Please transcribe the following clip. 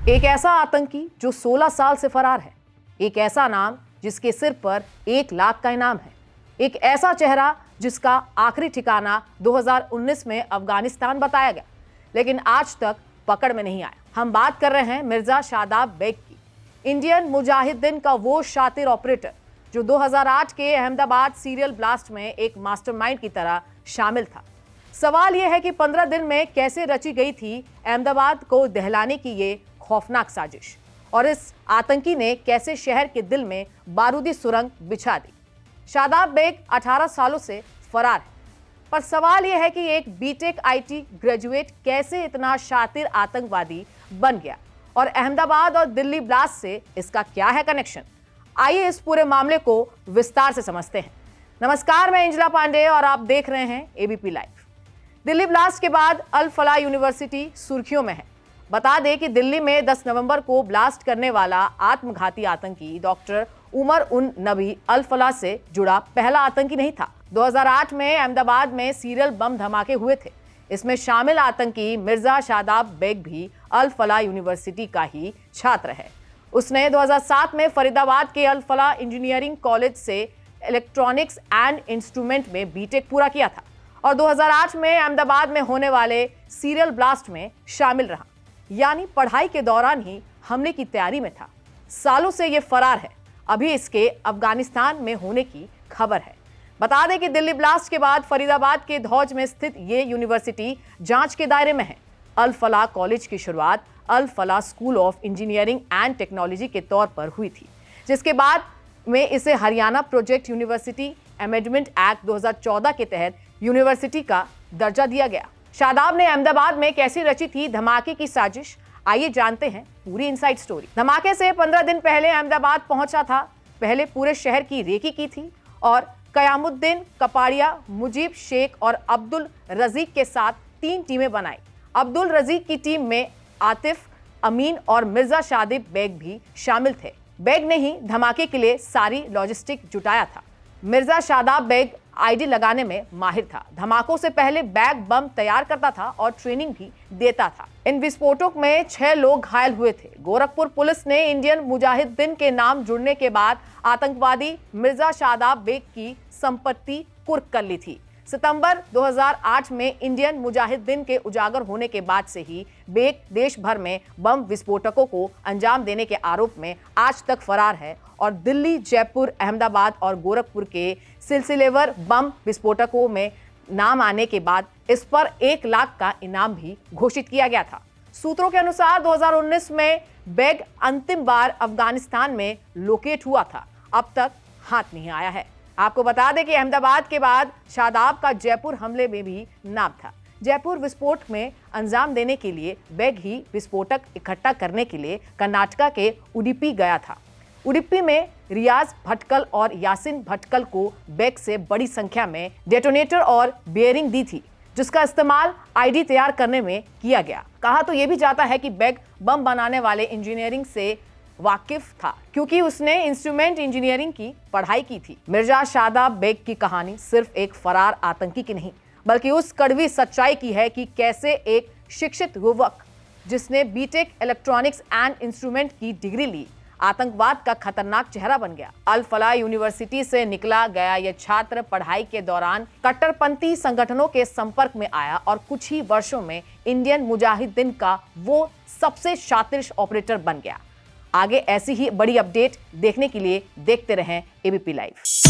एक ऐसा आतंकी जो 16 साल से फरार है, एक ऐसा नाम जिसके सिर पर 1 लाख का इनाम है, एक ऐसा चेहरा जिसका आखिरी ठिकाना 2019 में अफगानिस्तान बताया गया, लेकिन आज तक पकड़ में नहीं आया। हम बात कर रहे हैं मिर्जा शादाब बेग की, इंडियन मुजाहिदीन का वो शातिर ऑपरेटर जो 2008 के अहमदाबाद सीरियल ब्लास्ट में एक मास्टरमाइंड की तरह शामिल था। सवाल यह है कि 15 दिन में कैसे रची गई थी अहमदाबाद को दहलाने की ये खौफनाक साजिश, और इस आतंकी ने कैसे शहर के दिल में बारूदी सुरंग बिछा दी। शादाब बेग 18 सालों से फरार है, पर सवाल यह है कि एक बीटेक आईटी ग्रेजुएट कैसे इतना शातिर आतंकवादी बन गया, और अहमदाबाद और दिल्ली ब्लास्ट से इसका क्या है कनेक्शन। आइए इस पूरे मामले को विस्तार से समझते हैं। नमस्कार, मैं इंजला पांडे और आप देख रहे हैं एबीपी लाइव। दिल्ली ब्लास्ट के बाद अल फलाह यूनिवर्सिटी सुर्खियों में है। बता दें कि दिल्ली में 10 नवंबर को ब्लास्ट करने वाला आत्मघाती आतंकी डॉक्टर उमर उन नबी अल फलाह से जुड़ा पहला आतंकी नहीं था। 2008 में अहमदाबाद में सीरियल बम धमाके हुए थे। इसमें शामिल आतंकी मिर्जा शादाब बेग भी अल फलाह यूनिवर्सिटी का ही छात्र है। उसने 2007 में फरीदाबाद के अल फलाह इंजीनियरिंग कॉलेज से इलेक्ट्रॉनिक्स एंड इंस्ट्रूमेंट में बीटेक पूरा किया था और 2008 में अहमदाबाद में होने वाले सीरियल ब्लास्ट में शामिल रहा, यानी पढ़ाई के दौरान ही हमले की तैयारी में था। सालों से ये फरार है। अभी इसके अफगानिस्तान में होने की खबर है। बता दें कि दिल्ली ब्लास्ट के बाद फरीदाबाद के धौज में स्थित ये यूनिवर्सिटी जांच के दायरे में है। अल फलाह कॉलेज की शुरुआत Al Falah school of engineering and technology के तौर पर हुई थी, जिसके बाद में इसे Haryana project university amendment act 2014 के तहत यूनिवर्सिटी का दर्जा दिया गया। शादाब ने अहमदाबाद में कैसी रची थी धमाके की साजिश, आइए जानते हैं पूरी इनसाइड स्टोरी। धमाके से 15 दिन पहले अहमदाबाद पहुंचा था। पहले पूरे शहर की रेकी की थी और कयामुद्दीन कपाड़िया, मुजीब शेख और अब्दुल रजीक के साथ 3 टीमें बनाई। अब्दुल रजीक की टीम में आतिफ, अमीन और मिर्जा शादिब बेग भी शामिल थे। बेग ने ही धमाके के लिए सारी लॉजिस्टिक जुटाया था। मिर्जा शादाब बेग आईडी लगाने में माहिर था। धमाकों से पहले बैग बम तैयार करता था और ट्रेनिंग भी देता था। इन विस्फोटों में 6 लोग घायल हुए थे। गोरखपुर पुलिस ने इंडियन मुजाहिदीन के नाम जुड़ने के बाद आतंकवादी मिर्जा शादाब बेग की संपत्ति कुर्क कर ली थी। सितंबर 2008 में इंडियन मुजाहिदीन के उजागर होने के बाद से ही बेग देश भर में बम विस्फोटकों को अंजाम देने के आरोप में आज तक फरार है और दिल्ली, जयपुर, अहमदाबाद और गोरखपुर के सिलसिलेवार बम विस्फोटकों में नाम आने के बाद इस पर 1 लाख का इनाम भी घोषित किया गया था। सूत्रों के अनुसार 2019 में बेग अंतिम बार अफगानिस्तान में लोकेट हुआ था। अब तक हाथ नहीं आया है। आपको बता दें कि अहमदाबाद के बाद शादाब का जयपुर हमले में भी नाम था। जयपुर विस्फोट में अंजाम देने के लिए बेग ही विस्फोटक इकट्ठा करने के लिए कर्नाटका के उडुपी गया था। उडुपी में रियाज भटकल और यासिन भटकल को बेग से बड़ी संख्या में डेटोनेटर और बेयरिंग दी थी, जिसका इस्तेमाल आईडी तैयार करने में किया गया। कहा तो यह भी जाता है कि बेग बम बनाने वाले इंजीनियरिंग से वाकिफ था, क्योंकि उसने इंस्ट्रूमेंट इंजीनियरिंग की पढ़ाई की थी। मिर्जा शादाब बेग की कहानी सिर्फ एक फरार आतंकी की नहीं, बल्कि उस कड़वी सच्चाई की है कि कैसे एक शिक्षित युवक जिसने बीटेक इलेक्ट्रॉनिक्स एंड इंस्ट्रूमेंट की डिग्री ली, आतंकवाद का खतरनाक चेहरा बन गया। अल फलाह यूनिवर्सिटी से निकला गया यह छात्र पढ़ाई के दौरान कट्टरपंथी संगठनों के संपर्क में आया और कुछ ही वर्षों में इंडियन मुजाहिदीन का वो सबसे शातिर ऑपरेटर बन गया। आगे ऐसी ही बड़ी अपडेट देखने के लिए देखते रहें एबीपी लाइव।